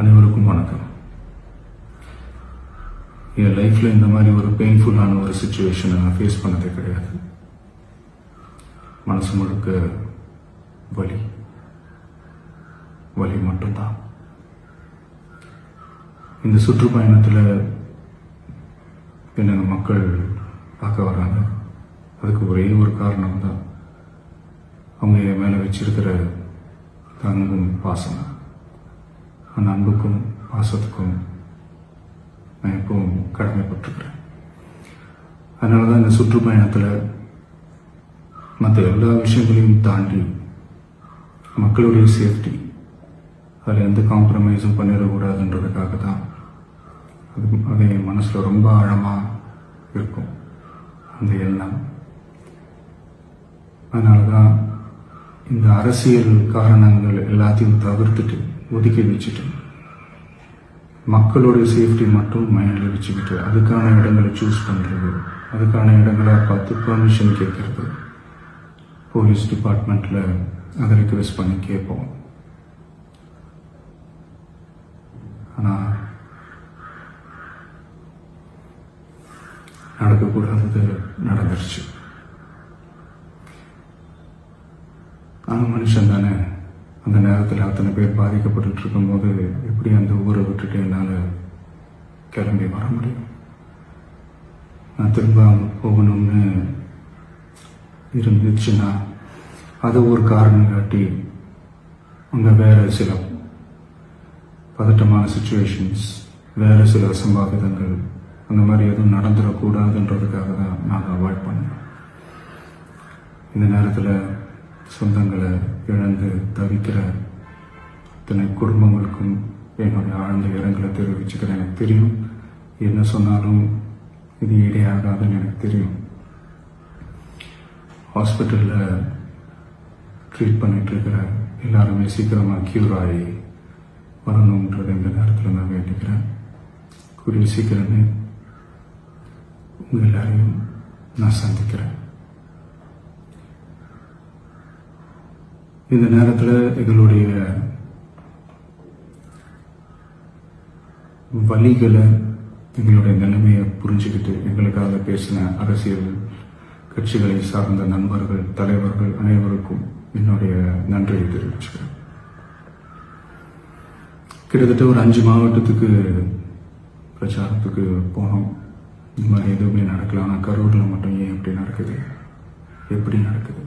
அனைவருக்கும் வணக்கம். என் லைஃப்ல இந்த மாதிரி ஒரு பெயின்ஃபுல்லான ஒரு சுச்சுவேஷனை நான் ஃபேஸ் பண்ணதே கிடையாது. மனசு முழுக்க வலி வலி மட்டும்தான். இந்த சுற்றுப்பயணத்தில் என்ன மக்கள் பார்க்க வராங்க. அதுக்கு ஒரே ஒரு காரணம் தான், அவங்க என் மேலே வச்சிருக்கிற அன்பும் பாசம். அந்த அன்புக்கும் பாசத்துக்கும் நான் எப்பவும் கடமைப்பட்டிருக்கிறேன். அதனால தான் இந்த சுற்றுப்பயணத்தில் மற்ற எல்லா விஷயங்களையும் தாண்டி மக்களுடைய சேஃப்டி, அதில் எந்த காம்ப்ரமைஸும் பண்ணிடக்கூடாதுன்றதுக்காக தான் அது என் மனசில் ரொம்ப ஆழமாக இருக்கும் அந்த எண்ணம். அதனால தான் இந்த அரசியல் காரணங்கள் எல்லாத்தையும் தவிர்த்துட்டு ஒதுக்கி வச்சுட்டு மக்களுடைய சேஃப்டி மட்டும் மைண்டில் வச்சுக்கிட்டு அதுக்கான இடங்களை சூஸ் பண்ணுறது, அதுக்கான இடங்களை பார்த்து பெர்மிஷன் கேட்கறது, போலீஸ் டிபார்ட்மெண்ட்டில் அதை ரிக்வெஸ்ட் பண்ணி கேட்போம். ஆனால் நடக்கக்கூடாதது நடந்துருச்சு. நான் மனுஷன் தானே. அந்த நேரத்தில் அத்தனை பேர் பாதிக்கப்பட்டு இருக்கும்போது எப்படி அந்த ஊரை விட்டுட்டு என்னால் கிளம்பி வர முடியும்? நான் திரும்ப போகணும்னு இருந்துச்சுன்னா அதை ஒரு காரணம் காட்டி அங்கே வேறு சில பதட்டமான சுச்சுவேஷன்ஸ், வேறு சில அசம்பாவிதங்கள் அந்த மாதிரி எதுவும் நடந்துடக்கூடாதுன்றதுக்காக தான் நான் அவாய்ட் பண்ணேன். இந்த நேரத்தில் சொந்தங்களை இழந்து தவிக்கிற அத்தனை குடும்பங்களுக்கும் என்னுடைய ஆழ்ந்த இரங்கலை தெரிவிச்சுக்கிறேன். எனக்கு தெரியும், என்ன சொன்னாலும் இது ஈடையாகாதுன்னு எனக்கு தெரியும். ஹாஸ்பிட்டலில் ட்ரீட் பண்ணிட்டு இருக்கிற எல்லாருமே சீக்கிரமாக க்யூர் ஆகி வரணுன்றது இந்த நேரத்தில் நான் வேண்டிக்கிறேன். கூடிய சீக்கிரமே உங்கள் எல்லாரையும் நான் சந்திக்கிறேன். இந்த நேரத்தில் எங்களுடைய வலிகளை, எங்களுடைய நிலைமையை புரிஞ்சுக்கிட்டு எங்களுக்காக பேசின அரசியல் கட்சிகளை சார்ந்த நண்பர்கள், தலைவர்கள் அனைவருக்கும் என்னுடைய நன்றியை தெரிவிச்சுக்கிறேன். கிட்டத்தட்ட ஒரு 5 மாவட்டத்துக்கு பிரச்சாரத்துக்கு போனோம். இந்த மாதிரி எதுவுமே நடக்கல. ஆனால் கரூரில் மட்டும் ஏன் எப்படி நடக்குது? எப்படி நடக்குது?